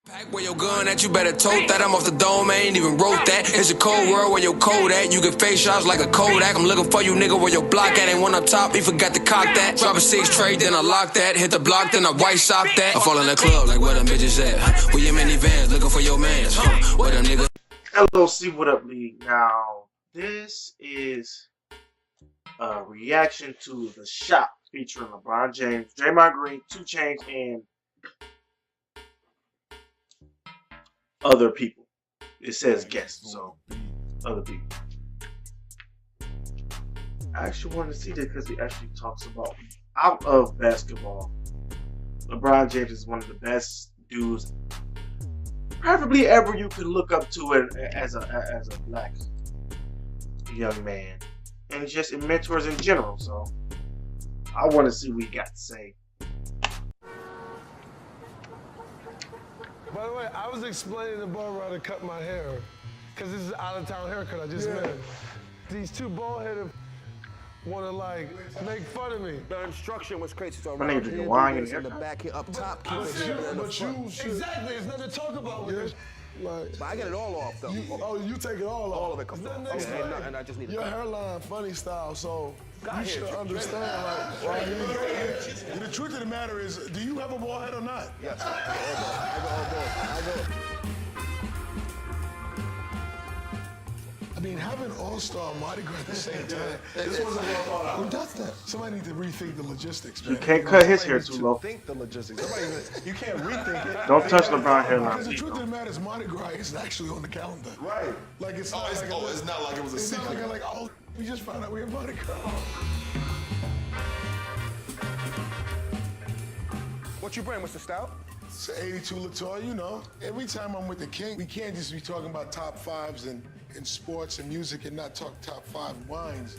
Pack where your gun at, you better tote that. I'm off the dome, I ain't even wrote that. It's a cold world where your code at. You get face shots like a Kodak. I'm looking for you, nigga, where your block at. Ain't one up top, he forgot to cock that. Drop a 6 trade, then I lock that. Hit the block, then I white sock that. I fall in the club like where them bitches at. Where your minivans, looking for your mans. Where them niggas. LOC, what up, League? Now, this is a reaction to The Shop featuring LeBron James, Draymond Green, 2 Chainz, and other people. It says guests, so other people. I actually want to see this because he actually talks about out of basketball. LeBron James is one of the best dudes, probably ever you can look up to it as a black young man, and just in mentors in general. So I want to see what he got to say. By the way, I was explaining to barber how to cut my hair, because this is an out-of-town haircut I just made. These 2 bald-headed want to, like, make fun of me. The instruction was crazy. So My name is Wine in the back here, up top, keep it Exactly, there's nothing to talk about with this. Like, But I get it all off, though. you take it all off. All of it comes off. And I just need Your hairline funny style, so you should understand, like, The truth of the matter is, do you have a bald head or not? Yes. I go. I mean, having All-Star and Mardi Gras at the same time, this wasn't well thought out. Who does that? Somebody need to rethink the logistics, man. You can't cut his hair too low. Think the logistics. You can't rethink it. Don't touch LeBron hairline. Because the truth of the matter is, Mardi Gras is actually on the calendar. Right. Like it's It's not like it was a it's secret. not like oh, we just found out we have Mardi Gras. What you bring, Mr. Stout? It's 82 Latour, you know. Every time I'm with the king, we can't just be talking about top 5s in sports and music and not talk top 5 wines.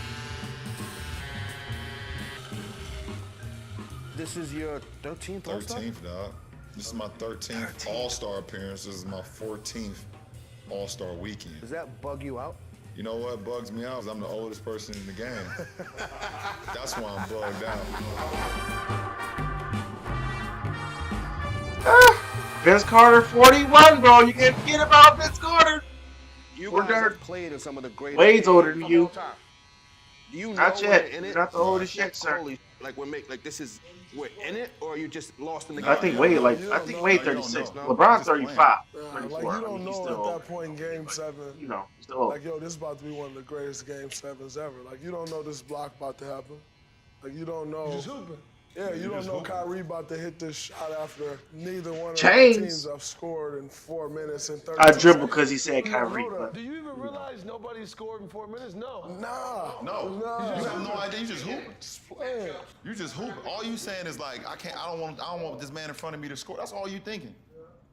This is your 13th All-Star? 13th, dog. This is my 13th All-Star appearance. This is my 14th All-Star weekend. Does that bug you out? You know what bugs me out is I'm the oldest person in the game. That's why I'm bugged out. Vince Carter, 41, bro. You can't forget about Vince Carter. You We're guys done. have played in some of the greatest Wade's games older than of you. all time. Do you know Not we're yet. in it? You're not the oldest yet, sir. Holy, like we're in it, or are you just lost in the game? I think Wade, I think Wade 36. No. LeBron's 35. like, 34. you I don't mean, he's know still at old. that point in Game 7. You know, he's still old. Like, yo, this is about to be one of the greatest Game 7s ever. Like, you don't know this block about to happen. Like, you don't know. Just hooping. Yeah, you don't know Kyrie about to hit this shot after neither one of the Chainz. teams have scored in 4 minutes and 30 I seconds. dribble because he said You don't Kyrie. know that. But Do you even realize nobody scored in 4 minutes? No. Nah. No. You have no idea. You just hooping. Playing. You just hooping. All you saying is like, I don't want this man in front of me to score. That's all you thinking.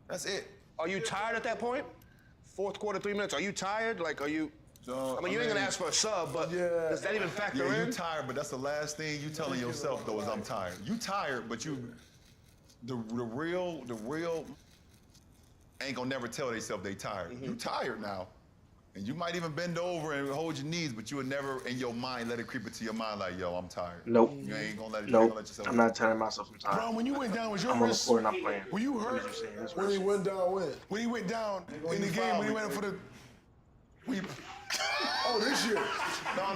That's it. Are you tired at that point? 4th quarter, 3 minutes. Are you tired? Like, are you? I mean, you ain't gonna ask for a sub, but does that even factor Yeah, in? you tired, but that's the last thing you telling yourself though is I'm tired. You tired, but the real ain't gonna never tell themselves they tired. You tired now. And you might even bend over and hold your knees, but you would never in your mind let it creep into your mind like, yo, I'm tired. Nope. You ain't gonna let it, Nope. yourself. I'm not telling myself I'm tired. Bro, when you went down, was your I'm on the wrist? court and I'm playing. Were you hurt? When he went down, when? When he went down in the game, when he went for the. Oh, this year. No.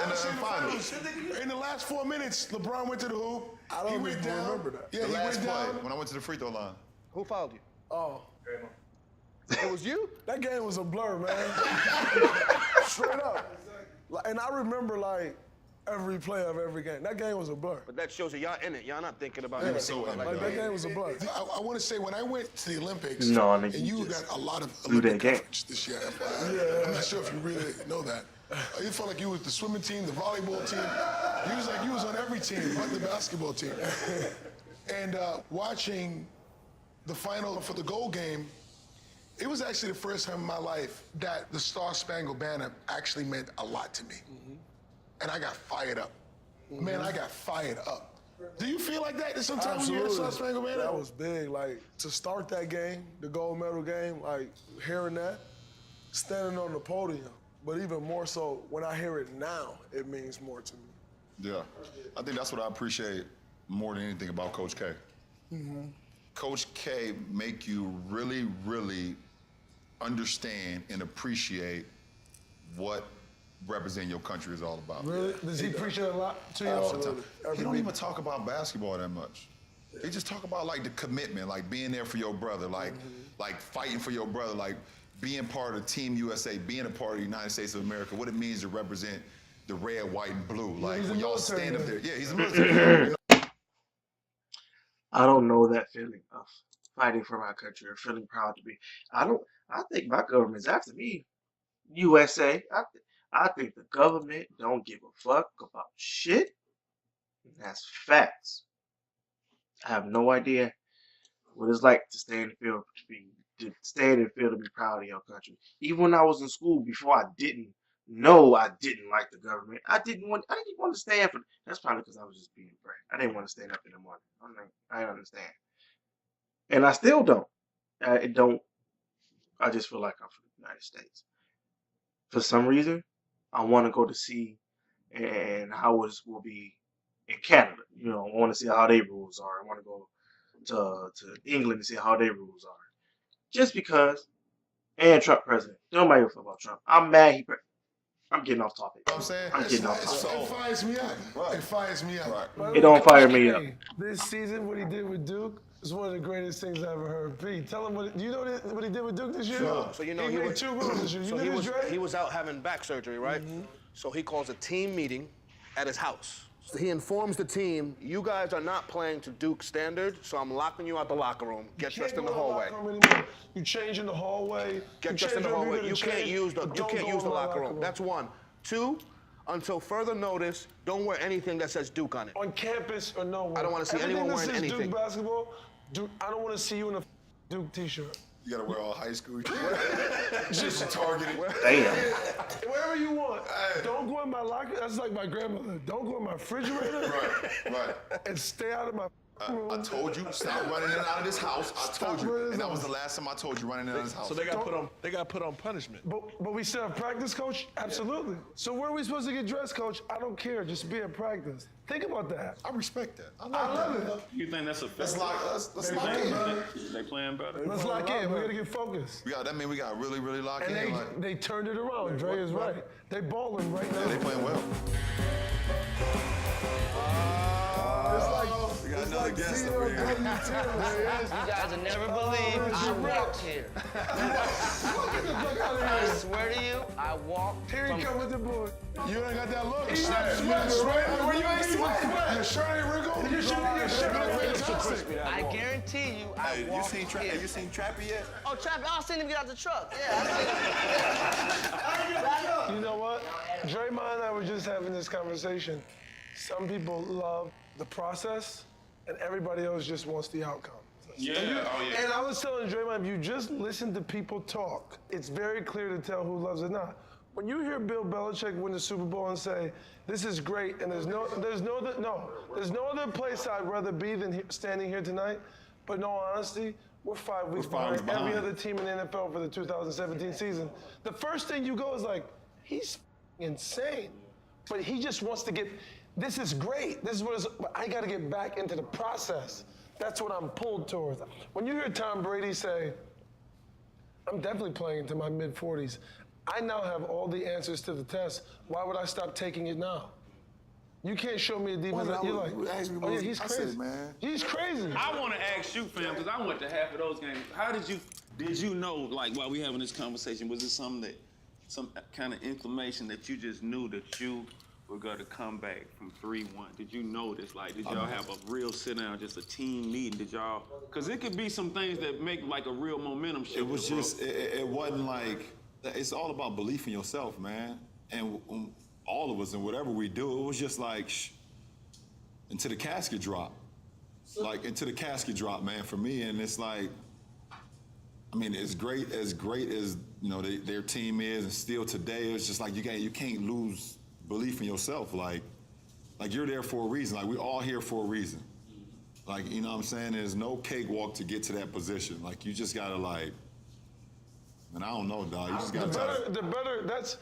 In the finals. In the last 4 minutes, LeBron went to the hoop. I don't he went even down. remember that. Yeah, The he last went play, down. when I went to the free throw line. Who fouled you? Oh, It was you? that game was a blur, man. Straight up. Like, and I remember, like, every play of every game. That game was a blur. But that shows you y'all in it. Y'all not thinking about Yeah, anything so like Like, that. that game was a blur. I want to say, when I went to the Olympics, No, nigga, and you you just got a lot of blew that Olympic game. coverage this year, FYI. I'm not sure if you really know that. You felt like you was the swimming team, the volleyball team. You was like you was on every team but the basketball team. And watching the final for the gold game, it was actually the first time in my life that the Star Spangled Banner actually meant a lot to me. And I got fired up. Man, I got fired up. Do you feel like that sometimes when you hear the Star Spangled Banner? That was big. Like, to start that game, the gold medal game, like, hearing that, standing on the podium. But even more so, when I hear it now, it means more to me. Yeah. I think that's what I appreciate more than anything about Coach K. Coach K make you really, really understand and appreciate what representing your country is all about? Really? Does he preach it a lot to you? Absolutely. He don't even talk about basketball that much. He just talk about like the commitment, like being there for your brother, like fighting for your brother, like being part of Team USA, being a part of the United States of America, what it means to represent the red, white, and blue. Like when y'all stand up there. Yeah, he's a military. I don't know that feeling of fighting for my country or feeling proud to be. I think my government's after me. USA. I think the government don't give a fuck about shit. That's facts. I have no idea what it's like to stay in the field to stay in the field and be proud of your country. Even when I was in school, before I didn't know I didn't like the government. I didn't want to stand for. That's probably because I was just being brave. I didn't want to stand up in the morning. I'm like, I understand, and I still don't. I don't. I just feel like I'm from the United States. For some reason, I want to go to see and how it will be in Canada. You know, I want to see how their rules are. I want to go to England and see how their rules are. Just because, and Trump president. Nobody give a fuck about Trump. I'm mad I'm getting off topic. You know what I'm saying? I'm getting off topic. It fires me up. Right. It fires me up. Right. It don't fire me up. This season, what he did with Duke is one of the greatest things I ever heard. Pete, tell him what you know what he did with Duke this year? Sure. So you know he made 2 rules this year. So You know he was out having back surgery, right? So he calls a team meeting at his house. So he informs the team, you guys are not playing to Duke standard, so I'm locking you out the locker room. Get dressed in the hallway. You change in the hallway. Get dressed in the hallway. You can't use the locker room. That's 1. 2, until further notice, don't wear anything that says Duke on it. On campus or nowhere. I don't want to see anyone wearing anything. Duke basketball, I don't want to see you in a Duke t-shirt. You gotta wear all high school. Just targeted. Damn. Wherever you want. Don't go in my locker. That's like my grandmother. Don't go in my refrigerator. Right. And stay out of my room. I told you, stop running in and out of this house. I told you, and that was the last time I told you running in and out of this house. So they got put on punishment. But we still have practice, coach? Absolutely. So where are we supposed to get dressed, coach? I don't care. Just be at practice. Think about that. I respect that. I love that. it. You think that's a Let's lock in. They playing better. Let's lock in. We got to get focused. That means we got really, really lock in. And they turned it around. Dre is right. They balling right now. Yeah, they playing well. We got another guest over here. You guys will never believe I walked here. I swear to you, I walked Here he come with the board. You ain't got that look. He's not Sweat, sweating. Where you ain't sweating? Your shirt ain't wrinkled? Your shirt ain't fantastic. I guarantee you, I walked here. Have you seen Trappy yet? Oh, Trappy, I seen him get out the truck. Yeah, I seen him. You know what? Draymond and I were just having this conversation. Some people love the process, and everybody else just wants the outcome. Yeah. And I was telling Draymond, if you just listen to people talk, it's very clear to tell who loves it not. When you hear Bill Belichick win the Super Bowl and say, "This is great," and there's no other place I'd rather be than standing here tonight. But in all honesty, we're 5 weeks behind every other team in the NFL for the 2017 season. The first thing you go is like, he's insane, but he just wants to get. This is great. This is what but I got to get back into the process. That's what I'm pulled towards. When you hear Tom Brady say, "I'm definitely playing into my mid-40s," I now have all the answers to the test. Why would I stop taking it now? You can't show me a defense that you like. Oh yeah, he's crazy. Man. He's crazy. I want to ask you, fam, because I went to half of those games. How did you know, like, while we having this conversation, was it some kind of inclination that you just knew that you were going to come back from 3-1? Did you know this? Like, did y'all have a real sit down, just a team meeting? Did y'all? Because it could be some things that make like a real momentum shift. It was just, it wasn't like, it's all about belief in yourself, man. And all of us, and whatever we do, it was just like, until the casket drop. Like, until the casket drop, man, for me. And it's like, I mean, as great as you know their team is, and still today, it's just like you can't lose belief in yourself. Like you're there for a reason. Like, we're all here for a reason. Like, you know what I'm saying? There's no cakewalk to get to that position. Like, you just gotta like, and I don't know, dog. You just gotta the better. That's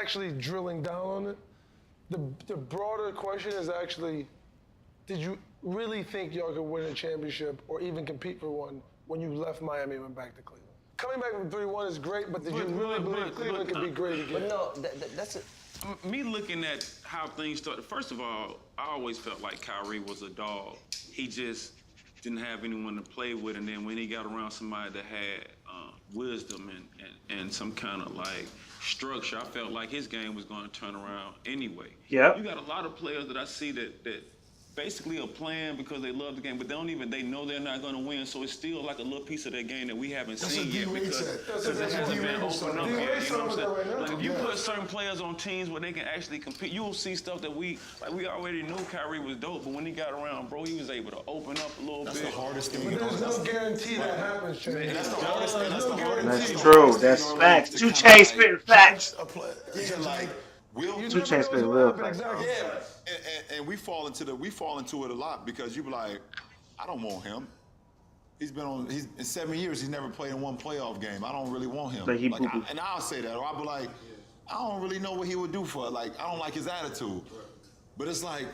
actually drilling down on it. The broader question is actually, did you really think y'all could win a championship or even compete for one when you left Miami and went back to Cleveland? Coming back from 3-1 is great, but did you really believe Cleveland could be great again? But no, that's it. Me looking at how things started, first of all, I always felt like Kyrie was a dog. He just didn't have anyone to play with, and then when he got around somebody that had wisdom and some kind of like structure, I felt like his game was going to turn around anyway. Yep. You got a lot of players that I see that basically are playing because they love the game, but they know they're not going to win, so it's still like a little piece of their game that we haven't seen yet because it hasn't been opened up yet. You know what I'm saying? Like if you put certain players on teams where they can actually compete, you will see stuff that we already knew Kyrie was dope, but when he got around, bro, he was able to open up a little bit. That's the hardest thing. But there's no guarantee that happens, Shane. That's the hardest thing. That's the hardest thing. That's true. That's facts. 2 Chainz spitting facts. Yeah, like, 2 Chainz spitting real facts. Exactly. Yeah, and we fall into it a lot because you be like, I don't want him. He's in 7 years. He's never played in one playoff game. I don't really want him. And I'll say that, or I'll be like, I don't really know what he would do for it. Like, I don't like his attitude. But it's like,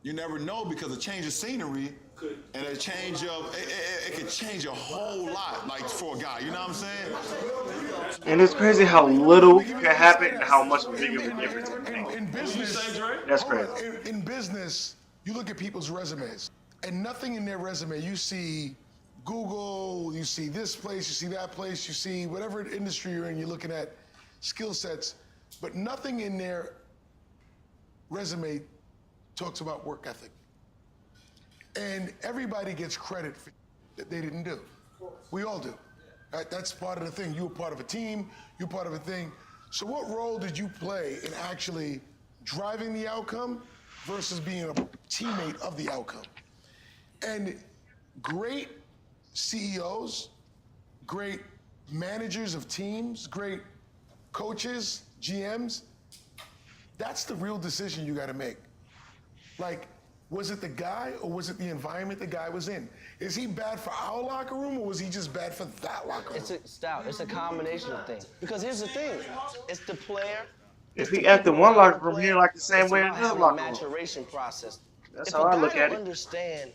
you never know because a change of scenery and a change of it could change a whole lot, like for a guy. You know what I'm saying? And it's crazy how little can happen and how much bigger of a difference it can make. In business, That's crazy. In business, you look at people's resumes, and nothing in their resume. You see Google, you see this place, you see that place, you see whatever industry you're in. You're looking at skill sets, but nothing in their resume talks about work ethic. And everybody gets credit for that they didn't do. We all do. Right? That's part of the thing. You were part of a team, you're part of a thing. So what role did you play in actually driving the outcome versus being a teammate of the outcome? And great CEOs, great managers of teams, great coaches, GMs, that's the real decision you gotta make. Like, was it the guy or was it the environment the guy was in? Is he bad for our locker room or was he just bad for that locker room? It's a combination of things. Because here's the thing, it's the player. If he acted one locker room, he like the same way in another locker room. Maturation process. That's how I look at it. Understand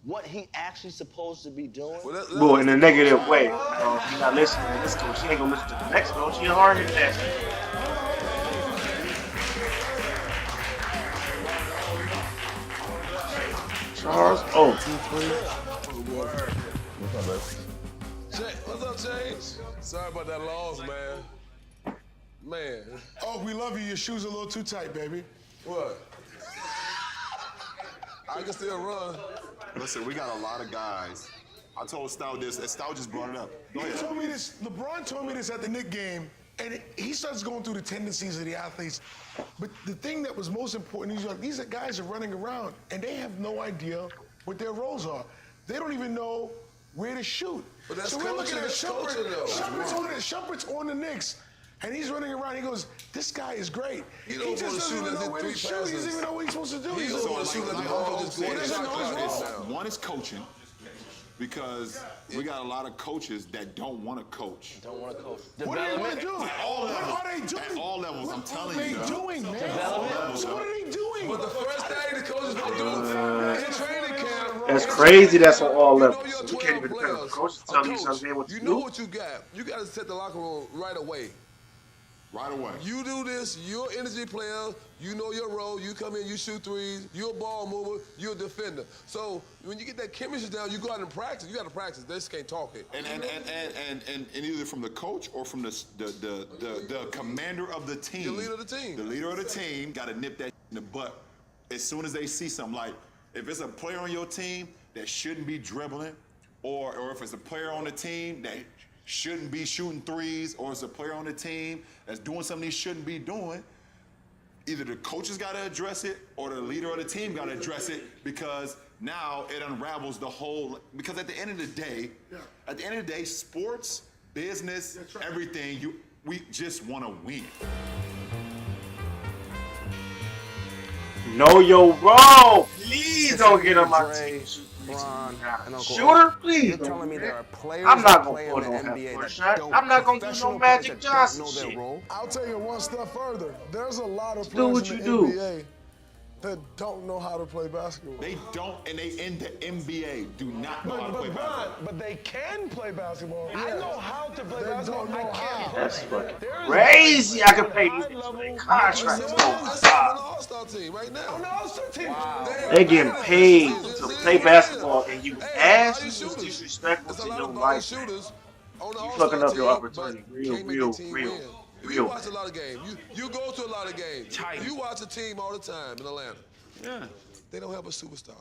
what he actually supposed to be doing. Well, in a negative way. If you're not listening to this coach, she ain't gonna listen to the next coach. She hard hitting that. Charles, What's up, James? Sorry about that loss, man. Man. Oh, we love you. Your shoes are a little too tight, baby. What? I can still run. Listen, we got a lot of guys. I told Stout this, and Stout just brought it up. Go ahead. He told me this, LeBron told me this at the Knicks game, and he starts going through the tendencies of the athletes. But the thing that was most important, he's like, these guys are running around, and they have no idea what their roles are. They don't even know where to shoot. But that's so we're looking at coaching, though. Shumpert's on the Knicks, and he's running around. He goes, this guy is great. He don't just doesn't even know where to shoot. He doesn't even know what he's supposed to do. He don't want to shoot at the ball. Just go in the shot clock. One is coaching, because we got a lot of coaches that don't want to coach. Don't want to coach. What do they want to do? At all levels. What are they doing? At all levels, I'm telling you. What are they doing, man? Development. So what are they doing? But the first thing the coaches gonna do in training camp. That's crazy. That's on all levels. You can't even depend on the coach to tell you something what to You do. know what you got. You got to set the locker room right away. Right away. You do this, you're an energy player, you know your role, you come in, you shoot threes, you're a ball mover, you're a defender. So when you get that chemistry down, you go out and practice. You got to practice. They just can't talk it. And either from the coach or from the commander of the team. The leader of the team. The leader of the team got to nip that in the butt as soon as they see something. Like, if it's a player on your team that shouldn't be dribbling, or if it's a player on the team that shouldn't be shooting threes, or it's a player on the team that's doing something he shouldn't be doing, either the coaches got to address it or the leader of the team got to address it, because now it unravels the whole. Because at the end of the day, sports, business, everything, we just want to win. Know your role. Please don't get on my team. Shooter, please. You're telling me there are players I'm not that play gonna in put the on NBA that that shot. don't. I'm not gonna do no Magic Johnson know their shit. role. I'll take it one step further. There's a lot of Do players what in you the do. NBA that don't know how to play basketball. They don't, and they in the NBA do not know how to play basketball. But they can play basketball. I know how to play basketball. I can't. That's fucking crazy. I can pay these niggas contracts. Oh, God. All-Star team right now. On the All-Star team. Wow. They getting paid to play basketball, and you ask you is disrespectful to your life. You fucking up your opportunity. Real. You watch a lot of games. You go to a lot of games. You watch a team all the time in Atlanta. Yeah. They don't have a superstar.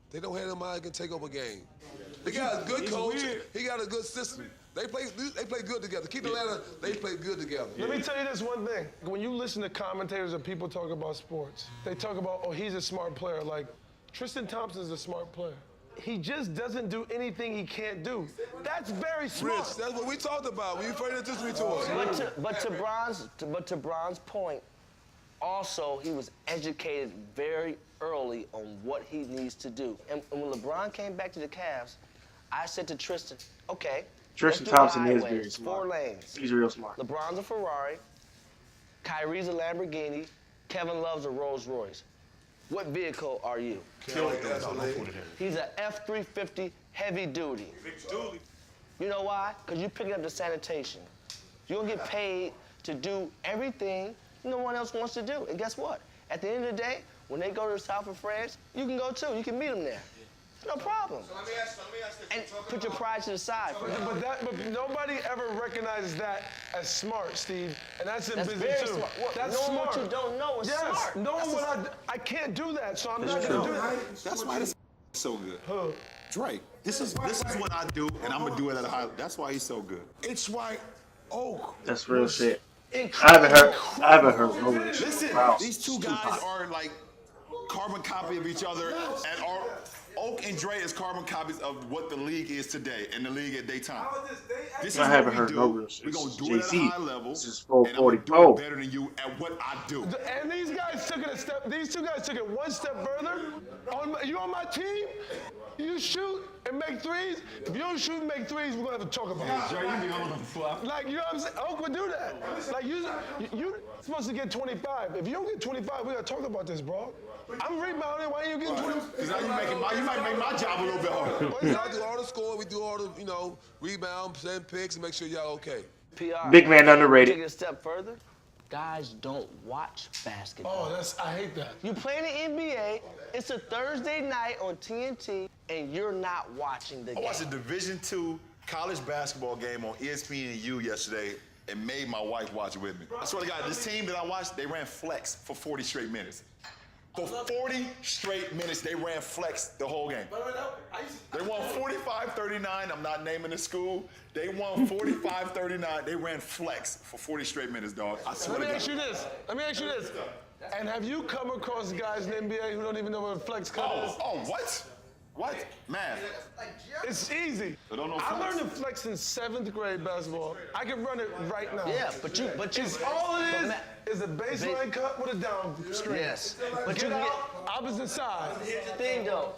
They don't have somebody that can take over a game. They got a good coach. He got a good system. They play good together. Keep Atlanta, they play good together. Let me tell you this one thing. When you listen to commentators and people talk about sports, they talk about, oh, he's a smart player. Like, Tristan Thompson's a smart player. He just doesn't do anything he can't do. That's very smart. Rich, that's what we talked about when you first introduced me to us. But to Bron's point, also he was educated very early on what he needs to do. And when LeBron came back to the Cavs, I said to Tristan, okay. Tristan Thompson is very smart. 4 lanes. He's real smart. LeBron's a Ferrari, Kyrie's a Lamborghini, Kevin Love's a Rolls Royce. What vehicle are you? He's an F-350 heavy duty. You know why? Because you're picking up the sanitation. You're going to get paid to do everything no one else wants to do. And guess what? At the end of the day, when they go to the south of France, you can go too. You can meet them there. No problem. So let me ask this. And put your pride to the side. But nobody ever recognizes that as smart, Steve. And that's in business too. Smart. That's knowing smart. what you don't know is smart. Knowing what I can't do that, so I'm not going to do that. That's why this so good. Who? Drake. This is what I do, and I'm gonna do it at a high. That's why he's so good. It's why Oak. That's real shit. I haven't heard no real shit. Listen, Wow. these two guys are like carbon copy of each other, and Oak and Dre is carbon copies of what the league is today, and the league at daytime. This is I haven't what we heard do. no real shit. We're gonna do it at a high level. This is and I'm gonna do 444. it better than you at what I do. And these guys took it a step. These two guys took it one step further. You on my team? You shoot and make threes. If you don't shoot and make threes, we're gonna have to talk about it. Like, you know what I'm saying? Oak would do that. Like, you're supposed to get 25. If you don't get 25, we gotta talk about this, bro. I'm rebounding. Why ain't you getting 20? Because now you might make my job a little bit harder. I do all the score. We do all the, rebound, send picks, and make sure y'all okay. PR. Big man underrated. Take it a step further. Guys don't watch basketball. Oh, I hate that. You play in the NBA. It's a Thursday night on TNT, and you're not watching the game. I watched a Division II college basketball game on ESPNU yesterday and made my wife watch it with me. I swear to God, this team that I watched, they ran flex for 40 straight minutes. For 40 straight minutes, they ran flex the whole game. They won 45-39. I'm not naming the school. They won 45-39. They ran flex for 40 straight minutes, dog. I swear to God. Let me ask you this. And have you come across guys in the NBA who don't even know what a flex cut is? Oh, what? What? Man. It's easy. I don't know I flex. learned to flex in 7th grade basketball. I can run it right now. Yeah, but you. It's all it is a baseline cut with a down screen. Yes, but Get you out, opposite side. Here's the thing, though.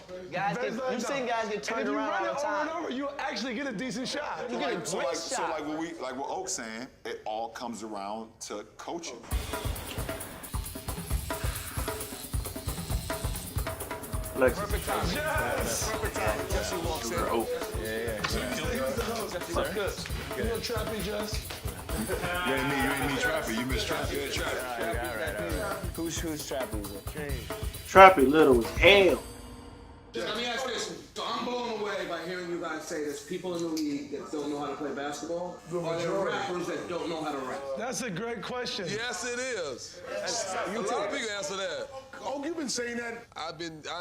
You've seen guys get turned and if around all the you run it time. over and over, you actually get a decent shot. You get a So great so shot. like what Oak's saying, it all comes around to coaching. Perfect time. Yes. Perfect time. Jesse walks in. What's good? You know Trappy, Jess? You ain't me, Trappy. You miss Trappy. Who's Trappy? Trappy little as hell. Let me ask this. So I'm blown away by hearing you guys say there's people in the league that don't know how to play basketball. Are there rappers that don't know how to rap? That's a great question. Yes, it is. A lot of people answer that. Oh, you've been saying that. I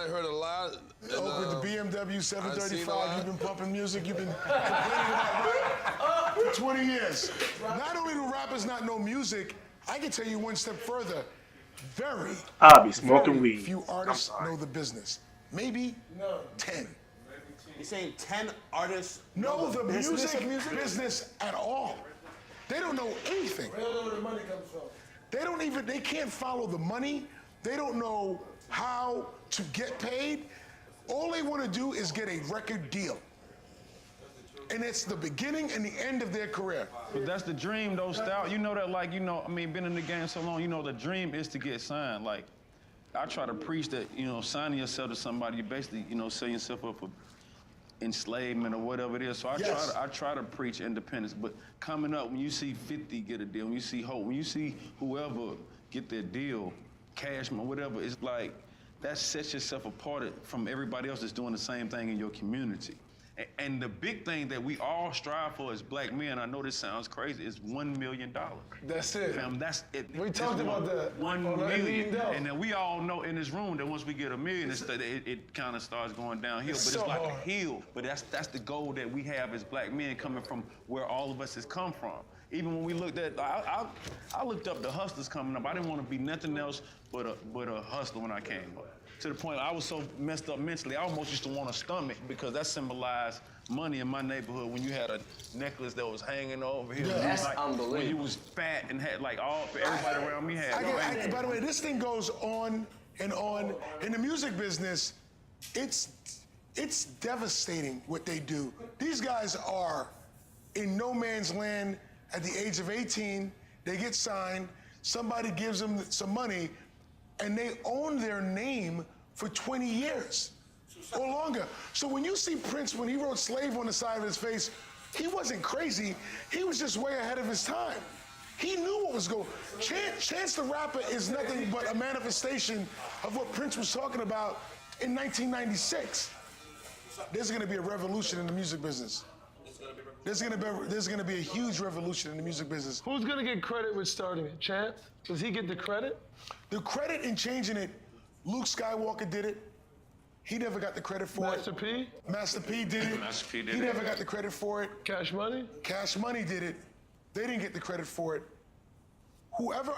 heard a lot. Oh, with the BMW 735, you've been pumping music, you've been complaining about rap for 20 years. Not only do rappers not know music, I can tell you one step further. I'll be smoking weed. Few artists know the business. Maybe 10. You're saying 10 artists know the music business at all. They don't know anything. They don't know where the money comes from. They can't follow the money. They don't know how to get paid. All they want to do is get a record deal. And it's the beginning and the end of their career. But that's the dream, though, Stout. You know that, being in the game so long, the dream is to get signed. I try to preach that, you know, signing yourself to somebody, you basically, you know, setting yourself up for enslavement or whatever it is. So I try to preach independence. But coming up, when you see 50 get a deal, when you see Hope, when you see whoever get their deal, Cashman, whatever, it's like that sets yourself apart from everybody else that's doing the same thing in your community. And the big thing that we all strive for as black men, I know this sounds crazy, is $1 million. That's it. Fam, that's it. We talked about that. $1 million. And then we all know in this room that once we get $1 million, it kind of starts going downhill. But it's like a hill. But that's the goal that we have as black men, coming from where all of us has come from. Even when we looked at, I looked up the hustlers coming up. I didn't want to be nothing else but a hustler when I came up. To the point I was so messed up mentally, I almost used to want a stomach, because that symbolized money in my neighborhood. When you had a necklace that was hanging over here, that's like, unbelievable. when you was fat and had like everybody around me had. By the way, this thing goes on and on. In the music business, it's devastating what they do. These guys are in no man's land. At the age of 18, they get signed. Somebody gives them some money, and they own their name for 20 years or longer. So when you see Prince, when he wrote Slave on the side of his face, he wasn't crazy. He was just way ahead of his time. He knew what was going on. Chance the Rapper is nothing but a manifestation of what Prince was talking about in 1996. There's gonna be a revolution in the music business. There's gonna be a huge revolution in the music business. Who's gonna get credit with starting it? Chance? Does he get the credit? The credit in changing it, Luke Skywalker did it. He never got the credit for Master P? Master P did it. Master P did he it. never got the credit for it. Cash Money? Cash Money did it. They didn't get the credit for it. Whoever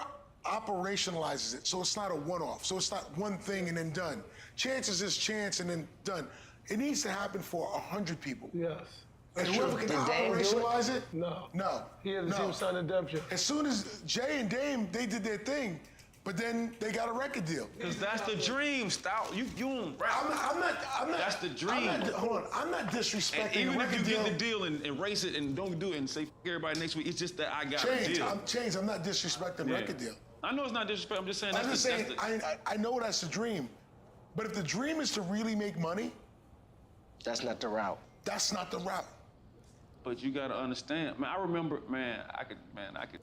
operationalizes it, so it's not a one-off, so it's not one thing and then done. Chance is just chance and then done. It needs to happen for 100 people. Yes. And whoever can operationalize it? No. No. He had the team sign a Demption. As soon as Jay and Dame, they did their thing, but then they got a record deal. Because that's the dream, Stout. You don't rap. I'm not. That's the dream. I'm not disrespecting And even the if record you deal. get the deal and race it and don't do it and say f everybody next week, it's just that I got a deal. I'm not disrespecting the record deal. I know it's not disrespect. I'm just saying. I know that's the dream, but if the dream is to really make money, that's not the route. That's not the route. But you gotta understand, man. I remember, I could.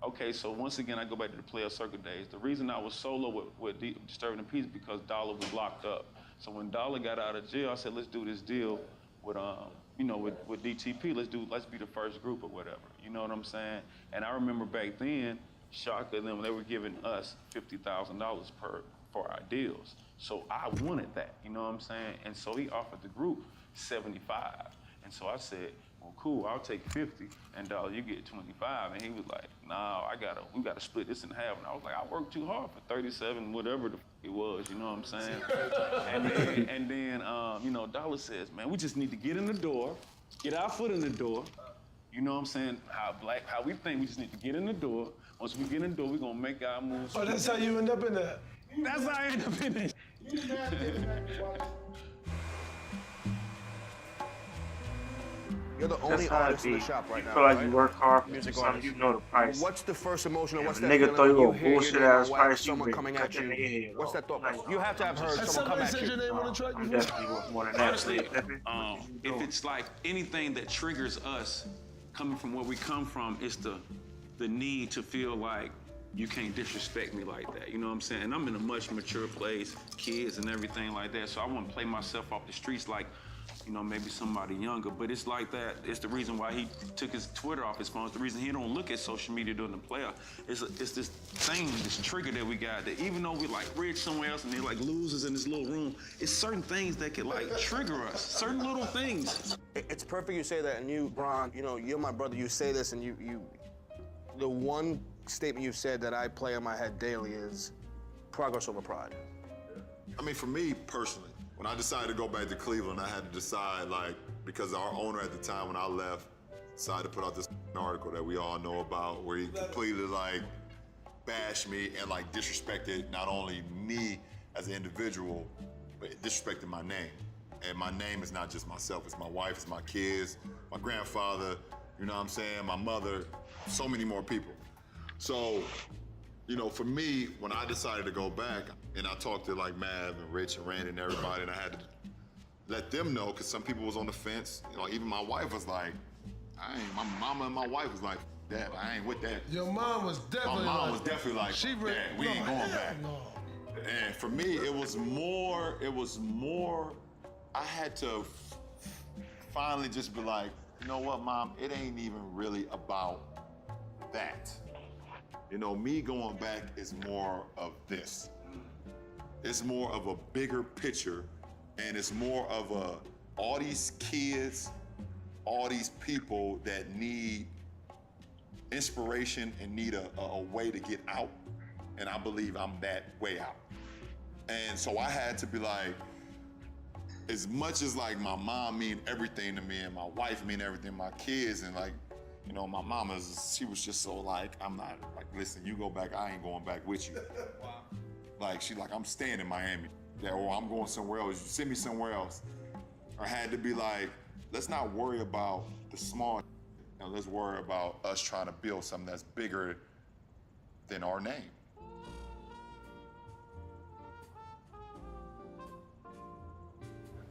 Okay, so once again, I go back to the Player Circle days. The reason I was solo with Disturbing the Peace because Dollar was locked up. So when Dollar got out of jail, I said, let's do this deal with, with DTP. Let's be the first group or whatever. You know what I'm saying? And I remember back then, Shaka and them, they were giving us $50,000 for our deals. So I wanted that, you know what I'm saying? And so he offered the group 75. And so I said, well, cool, I'll take 50, and you get 25. And he was like, nah, we gotta split this in half. And I was like, I worked too hard for 37, whatever it was, you know what I'm saying? and then Dollar says, man, we just need to get in the door, get our foot in the door. You know what I'm saying? How we think, we just need to get in the door. Once we get in the door, we're gonna make our moves. Oh, that's how you end up in that? That's how I end up in it. You're the only artist in the shop right now. You feel like right? you work hard for Music something, artist. you know the price. What's the first emotion, or what's If that a nigga feeling throw you when a hear your bullshit name ass on wax, price, you someone bring coming cut at in the you? head. What's that thought process? You have to have heard Has someone come somebody at said you. your name on the track I'm before? definitely worth more than that. Honestly, if it's like anything that triggers us coming from where we come from, it's the need to feel like you can't disrespect me like that. You know what I'm saying? And I'm in a much mature place, kids and everything like that. So I want to play myself off the streets like, maybe somebody younger. But it's like that. It's the reason why he took his Twitter off his phone. It's the reason he don't look at social media during the playoff. It's this thing, this trigger that we got that even though we're like rich somewhere else and they're like losers in this little room, it's certain things that can like trigger us. Certain little things. It's perfect you say that, and you, Bron, you're my brother. You say this, and the one statement you've said that I play in my head daily is progress over pride. I mean, for me personally, when I decided to go back to Cleveland, I had to decide, because our owner at the time when I left decided to put out this article that we all know about where he completely, bashed me and, disrespected not only me as an individual, but disrespected my name. And my name is not just myself, it's my wife, it's my kids, my grandfather, you know what I'm saying, my mother, so many more people. So you know, for me, when I decided to go back, and I talked to like Mav and Rich and Randy and everybody, and I had to let them know, because some people was on the fence. You know, even my wife was like, my mama and my wife was like, Dad, I ain't with that. Your mom was definitely My mom was definitely like, Dad, we ain't going back. No. And for me, it was more, I had to finally just be like, you know what, Mom, it ain't even really about that. You know, me going back is more of this. It's more of a bigger picture, and it's more of all these kids, all these people that need inspiration and need a way to get out, and I believe I'm that way out. And so I had to be like, as much as like my mom mean everything to me and my wife mean everything, my kids, and like, you know, my mama, she was just so like, I'm not, like, listen, you go back, I ain't going back with you. Wow. Like, she like, I'm staying in Miami, or I'm going somewhere else, you send me somewhere else. I had to be like, let's not worry about the small, let's worry about us trying to build something that's bigger than our name.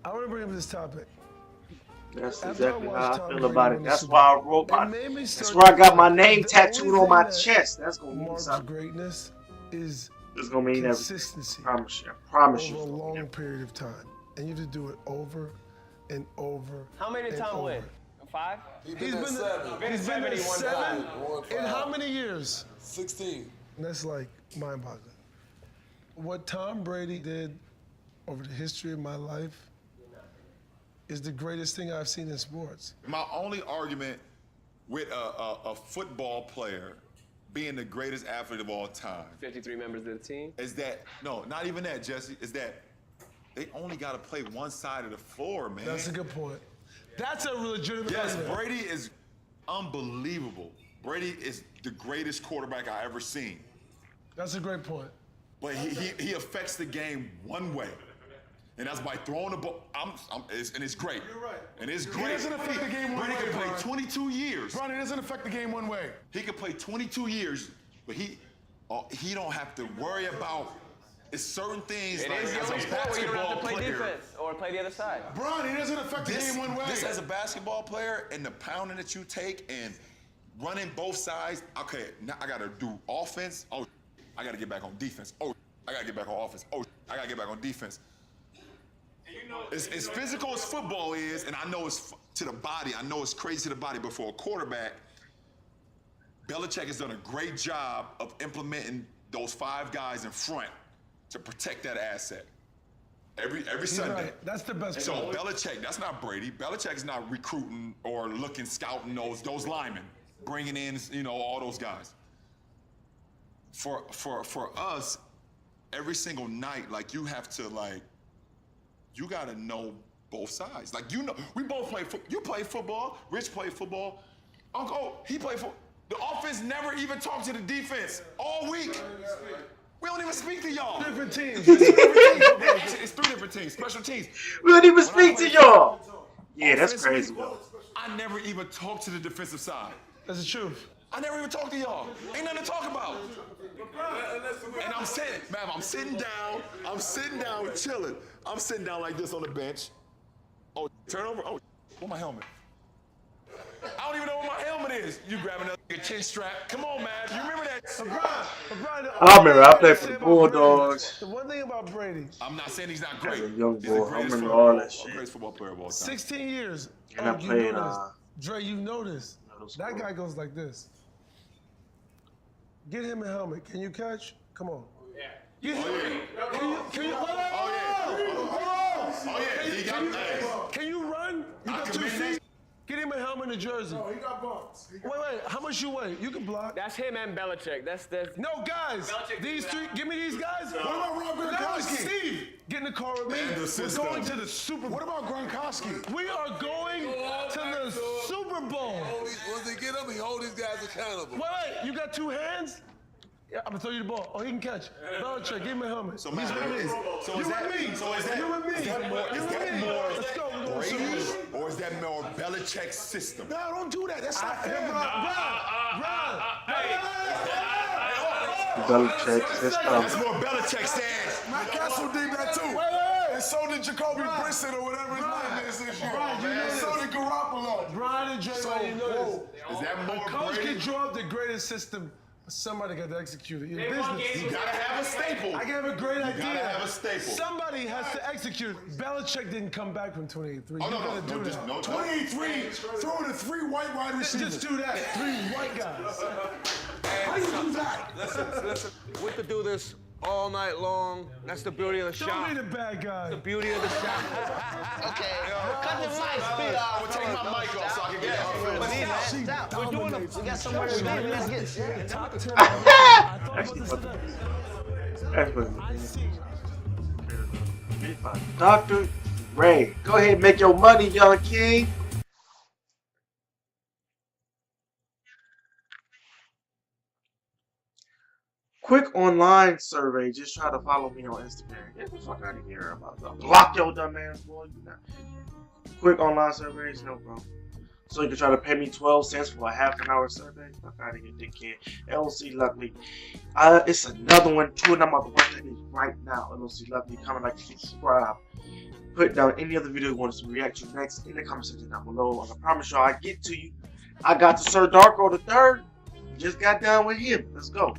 I want to bring up this topic. That's After exactly I how watched I Tom feel Brady about win it. the That's Super why I Bowl, wrote it my. made me That's start where I got my to name think tattooed the on my only thing chest. That's gonna mean marks something. greatness is It's gonna mean everything. consistency. I promise you. I promise you. Over a it's gonna mean long everything. period of time, and you have to do it over and over. How many did and Tom over. win? 5? He's been there 7. seven. Won In 5. how many years? 16. And that's like mind-boggling. What Tom Brady did over the history of my life is the greatest thing I've seen in sports. My only argument with a football player being the greatest athlete of all time 53 members of the team? is that, no, not even that, Jesse, is that they only got to play one side of the floor, man. That's a good point. That's a legitimate Yes, argument. Brady is unbelievable. Brady is the greatest quarterback I ever seen. That's a great point. But he affects the game one way. And that's by throwing the ball. And it's great. You're right. And it's It great. doesn't affect the game one Brady way, can play Brian. 22 years. Brian, it doesn't affect the game one way. He could play 22 years, but he don't have to worry about. It's certain things It like is the as only a sport where you don't have to basketball play player. defense or play the other side. Brian, it doesn't affect the game one way. This as a basketball player and the pounding that you take and running both sides. Okay, now I gotta do offense. Oh, I gotta get back on defense. Oh, I gotta get back on offense. Oh, I gotta get back on defense. As physical as football is, and I know it's to the body, I know it's crazy to the body, but for a quarterback, Belichick has done a great job of implementing those 5 guys in front to protect that asset. Every Sunday. Right. That's the best So part. Belichick, that's not Brady. Belichick's not recruiting or looking, scouting those linemen, bringing in, all those guys. For us, every single night, like, you have to, like, you gotta know both sides. Like, we both play football. You play football. Rich played football. Uncle, he played football. The offense never even talked to the defense all week. We don't even speak to y'all. Different teams. It's 3 different teams, special teams. We don't even speak to y'all. Yeah, that's crazy though. I never even talked to the defensive side. That's the truth. I never even talked to y'all. Ain't nothing to talk about. And I'm sitting down, chilling. I'm sitting down like this on the bench. Oh, turn over. Oh, where's my helmet? I don't even know where my helmet is. You grab another chin strap. Come on, man. You remember that? LeBron, I remember I played for the Bulldogs. The one thing about Brady, I'm not saying he's not great. As a young He's the boy, I greatest remember football- all that shit. Greatest football player of all time. 16 years. And I you played, know this. Dre, you know this. That guy goes like this. Get him a helmet. Can you catch? Come on. Yeah. Get him. Can you? Can you run? You got 2 feet. Get him a helmet and a jersey. Oh, he got bumps. Wait. How much you weigh? You can block. That's him and Belichick. That's No, guys. Belichick These do 3. that. Give me these guys. What about Rob No, Gronkowski? Steve. Get in the car with me. And the We're system. going to the Super Bowl. What about Gronkowski? We are going to the Super Bowl. Once they get up, he hold these guys accountable. Wait. You got 2 hands? Yeah, I'm gonna throw you the ball. Oh, he can catch. Belichick, give him a helmet. So, He's man, with me. you with me? Is that more Let's go. We're going to Brady, Super Bowl. or is that more Belichick's system? No, don't do that. That's not fair. Belichick system. That's more Belichick stance. Matt Castle did that too. And so did Jacoby Brissett or whatever his name is this year. And so did Garoppolo. Brian and Draymond, you know this. Is that A more coach Brady? can draw up the greatest system, but somebody got to execute it. In You business, gotta have a staple. I can have a great idea. gotta have a staple. Somebody has to execute. Belichick didn't come back from 28-3. Oh, You gotta do that. no, 23, throw to 3 white wide receivers. Just do that. 3 white guys. How do you do that? Listen, we could do this all night long. That's the beauty of the Don't shop. be the bad guy. The beauty of the shop. Okay, cut the mic speed off. We'll take my mic off so I can get it. But stop. We're doing we got somewhere to be. Let's get Dr. Ray, go ahead and make your money, young king. Quick online survey. Just try to follow me on Instagram. Get the fuck out of here about that. Block your dumb ass, boy. Quick online surveys, no problem. So you can try to pay me 12 cents for a half-an-hour survey. Fuck out of here, dickhead. LC Lovely. It's another one too, and I'm about to watch that right now. LC Lovely. Comment, like, subscribe. Put down any other video you want us to react to next in the comment section down below. I promise y'all I get to you. I got to Sir Darko the Third. Just got done with him. Let's go.